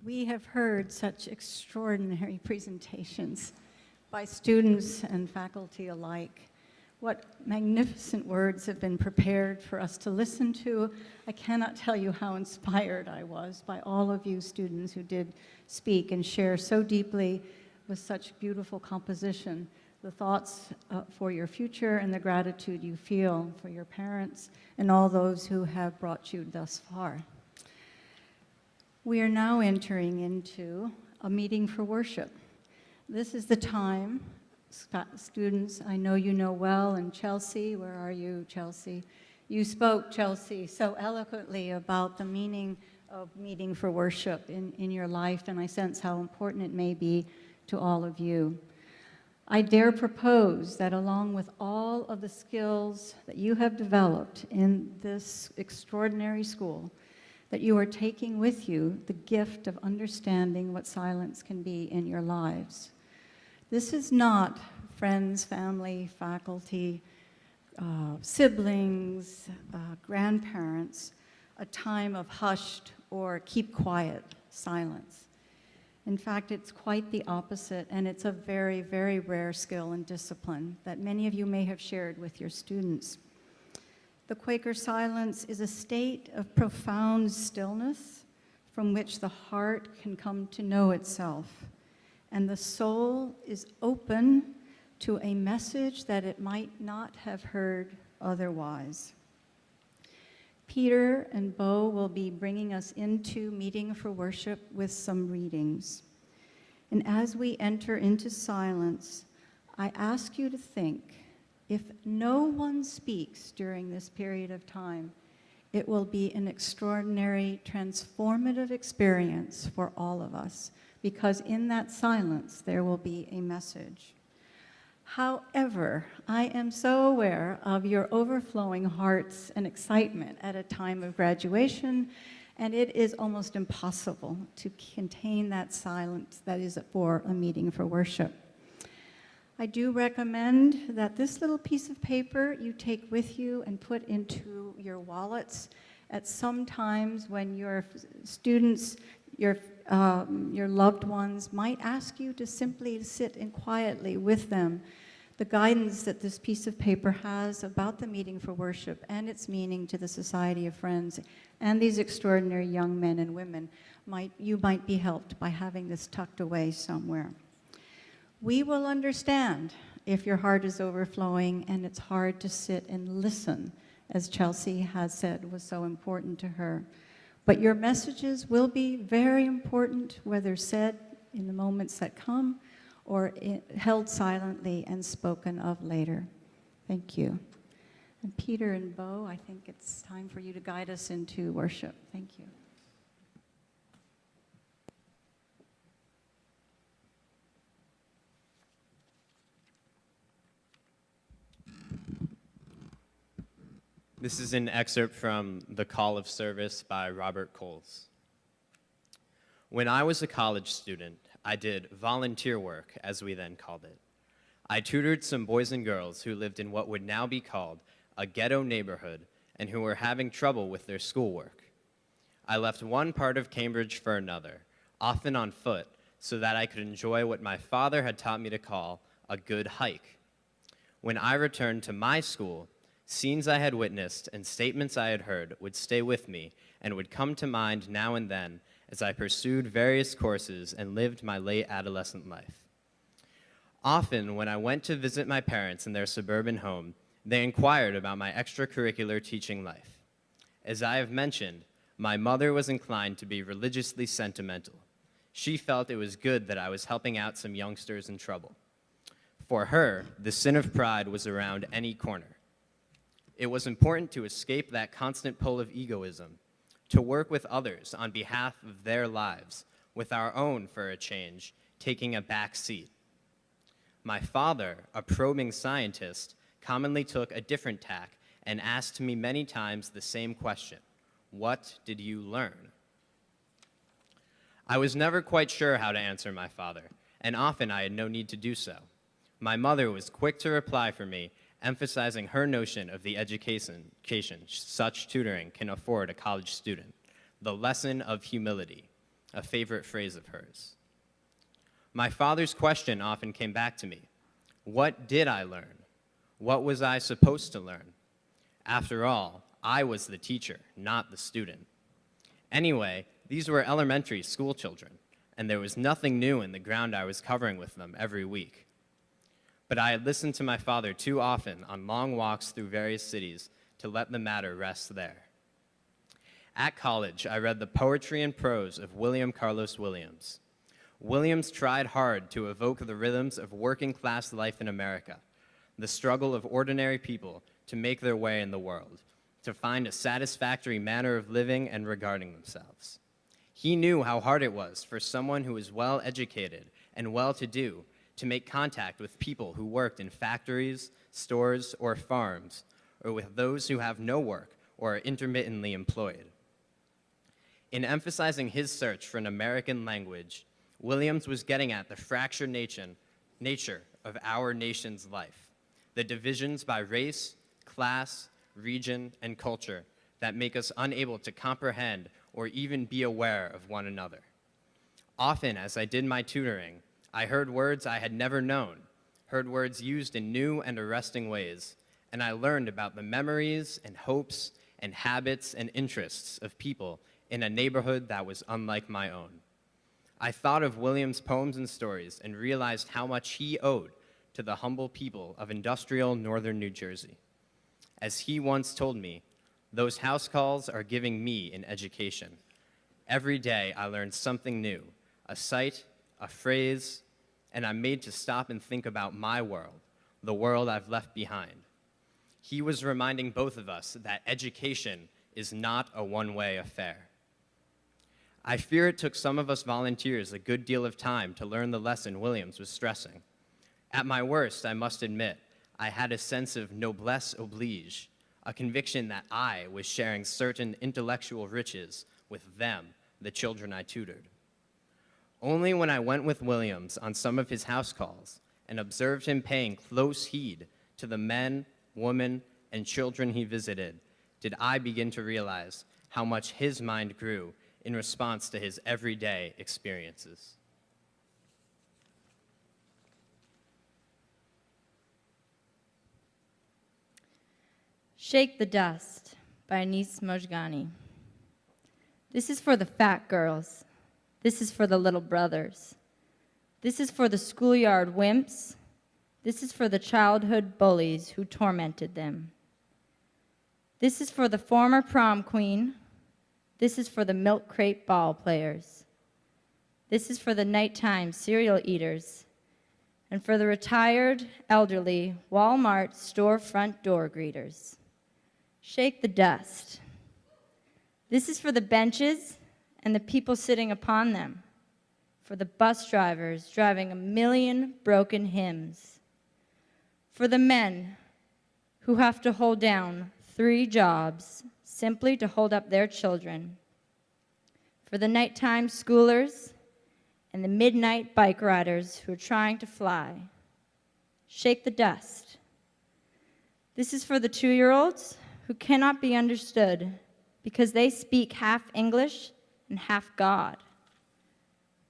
We have heard such extraordinary presentations by students and faculty alike. What magnificent words have been prepared for us to listen to. I cannot tell you how inspired I was by all of you students who did speak and share so deeply with such beautiful composition, the thoughts for your future and the gratitude you feel for your parents and all those who have brought you thus far. We are now entering into a meeting for worship. This is the time, students, I know you know well, and Chelsea, where are you, Chelsea? You spoke, Chelsea, so eloquently about the meaning of meeting for worship in your life, and I sense how important it may be to all of you. I dare propose that along with all of the skills that you have developed in this extraordinary school, that you are taking with you the gift of understanding what silence can be in your lives. This is not friends, family, faculty, siblings, grandparents, a time of hushed or keep quiet silence. In fact, it's quite the opposite, and it's a very, very rare skill and discipline that many of you may have shared with your students. The Quaker silence is a state of profound stillness from which the heart can come to know itself, and the soul is open to a message that it might not have heard otherwise. Peter and Beau will be bringing us into meeting for worship with some readings. And as we enter into silence, I ask you to think, if no one speaks during this period of time, it will be an extraordinary, transformative experience for all of us, because in that silence, there will be a message. However, I am so aware of your overflowing hearts and excitement at a time of graduation, and it is almost impossible to contain that silence that is for a meeting for worship. I do recommend that this little piece of paper you take with you and put into your wallets at some times when your students, your loved ones might ask you to simply sit in quietly with them. The guidance that this piece of paper has about the meeting for worship and its meaning to the Society of Friends and these extraordinary young men and women, you might be helped by having this tucked away somewhere. We will understand if your heart is overflowing and it's hard to sit and listen, as Chelsea has said was so important to her. But your messages will be very important, whether said in the moments that come or held silently and spoken of later. Thank you. And Peter and Beau, I think it's time for you to guide us into worship. Thank you. This is an excerpt from The Call of Service by Robert Coles. When I was a college student, I did volunteer work, as we then called it. I tutored some boys and girls who lived in what would now be called a ghetto neighborhood and who were having trouble with their schoolwork. I left one part of Cambridge for another, often on foot, so that I could enjoy what my father had taught me to call a good hike. When I returned to my school, scenes I had witnessed and statements I had heard would stay with me and would come to mind now and then as I pursued various courses and lived my late adolescent life. Often, when I went to visit my parents in their suburban home, they inquired about my extracurricular teaching life. As I have mentioned, my mother was inclined to be religiously sentimental. She felt it was good that I was helping out some youngsters in trouble. For her, the sin of pride was around any corner. It was important to escape that constant pull of egoism, to work with others on behalf of their lives, with our own, for a change, taking a back seat. My father, a probing scientist, commonly took a different tack and asked me many times the same question: what did you learn? I was never quite sure how to answer my father, and often I had no need to do so. My mother was quick to reply for me, emphasizing her notion of the education such tutoring can afford a college student, the lesson of humility, a favorite phrase of hers. My father's question often came back to me. What did I learn? What was I supposed to learn? After all, I was the teacher, not the student. Anyway, these were elementary school children, and there was nothing new in the ground I was covering with them every week. But I had listened to my father too often on long walks through various cities to let the matter rest there. At college, I read the poetry and prose of William Carlos Williams. Williams tried hard to evoke the rhythms of working-class life in America, the struggle of ordinary people to make their way in the world, to find a satisfactory manner of living and regarding themselves. He knew how hard it was for someone who was well-educated and well-to-do to make contact with people who worked in factories, stores, or farms, or with those who have no work or are intermittently employed. In emphasizing his search for an American language, Williams was getting at the fractured nature of our nation's life, the divisions by race, class, region, and culture that make us unable to comprehend or even be aware of one another. Often, as I did my tutoring, I heard words I had never known, heard words used in new and arresting ways, and I learned about the memories and hopes and habits and interests of people in a neighborhood that was unlike my own. I thought of Williams' poems and stories and realized how much he owed to the humble people of industrial northern New Jersey. As he once told me, those house calls are giving me an education. Every day I learn something new, a sight, a phrase, and I'm made to stop and think about my world, the world I've left behind. He was reminding both of us that education is not a one-way affair. I fear it took some of us volunteers a good deal of time to learn the lesson Williams was stressing. At my worst, I must admit, I had a sense of noblesse oblige, a conviction that I was sharing certain intellectual riches with them, the children I tutored. Only when I went with Williams on some of his house calls and observed him paying close heed to the men, women, and children he visited did I begin to realize how much his mind grew in response to his everyday experiences. Shake the Dust by Anis Mojgani. This is for the fat girls. This is for the little brothers. This is for the schoolyard wimps. This is for the childhood bullies who tormented them. This is for the former prom queen. This is for the milk crate ball players. This is for the nighttime cereal eaters. And for the retired, elderly Walmart storefront door greeters. Shake the dust. This is for the benches and the people sitting upon them, for the bus drivers driving a million broken hymns, for the men who have to hold down 3 jobs simply to hold up their children, for the nighttime schoolers and the midnight bike riders who are trying to fly. Shake the dust. This is for the 2-year-olds who cannot be understood because they speak half English and half God.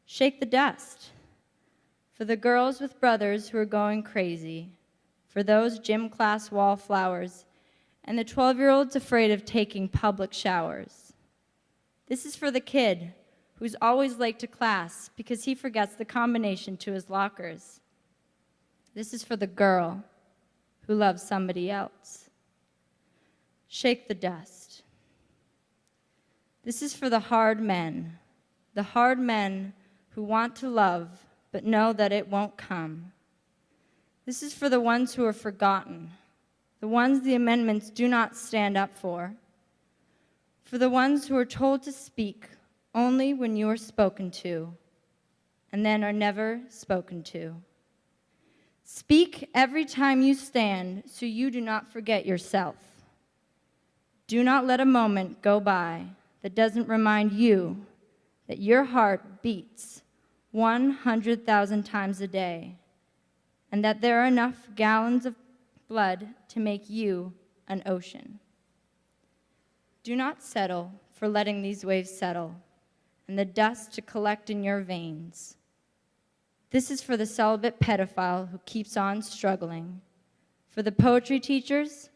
Shake the dust. For the girls with brothers who are going crazy, for those gym class wallflowers, and the 12-year-olds afraid of taking public showers. This is for the kid who's always late to class because he forgets the combination to his lockers. This is for the girl who loves somebody else. Shake the dust. This is for the hard men who want to love but know that it won't come. This is for the ones who are forgotten, the ones the amendments do not stand up for the ones who are told to speak only when you are spoken to, and then are never spoken to. Speak every time you stand so you do not forget yourself. Do not let a moment go by that doesn't remind you that your heart beats 100,000 times a day, and that there are enough gallons of blood to make you an ocean. Do not settle for letting these waves settle and the dust to collect in your veins. This is for the celibate pedophile who keeps on struggling, for the poetry teachers,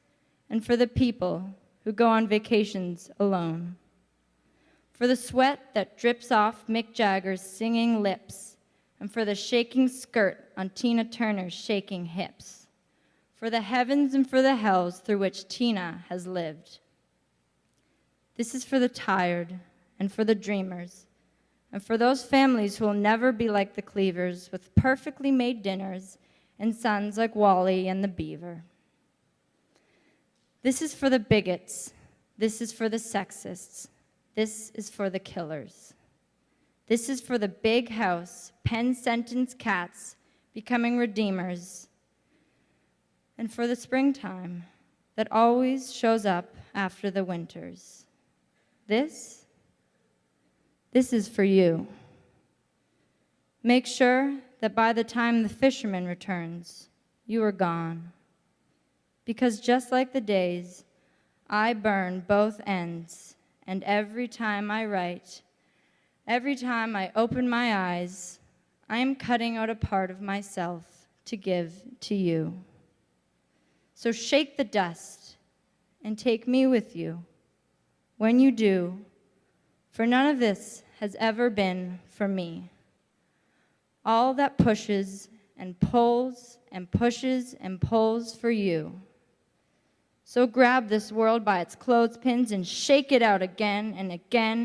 and for the people who go on vacations alone. For the sweat that drips off Mick Jagger's singing lips, and for the shaking skirt on Tina Turner's shaking hips. For the heavens and for the hells through which Tina has lived. This is for the tired and for the dreamers, and for those families who will never be like the Cleavers with perfectly made dinners and sons like Wally and the Beaver. This is for the bigots. This is for the sexists. This is for the killers. This is for the big house, pen sentence cats becoming redeemers, and for the springtime that always shows up after the winters. This is for you. Make sure that by the time the fisherman returns, you are gone. Because just like the days, I burn both ends, and every time I write, every time I open my eyes, I am cutting out a part of myself to give to you. So shake the dust and take me with you. When you do, for none of this has ever been for me. All that pushes and pulls and pushes and pulls for you. So grab this world by its clothespins and shake it out again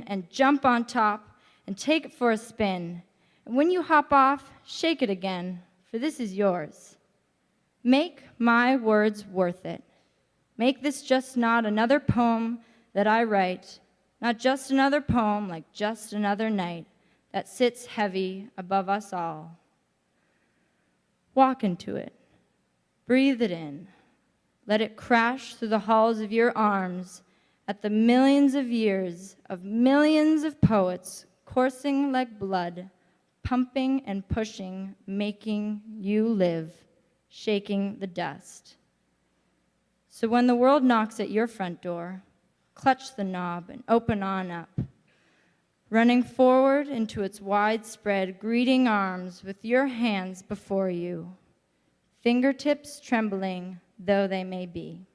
and jump on top and take it for a spin. And when you hop off, shake it again, for this is yours. Make my words worth it. Make this just not another poem that I write, not just another poem like just another night that sits heavy above us all. Walk into it. Breathe it in. Let it crash through the halls of your arms at the millions of years of millions of poets coursing like blood, pumping and pushing, making you live, shaking the dust. So when the world knocks at your front door, clutch the knob and open on up, running forward into its widespread greeting arms with your hands before you, fingertips trembling though they may be.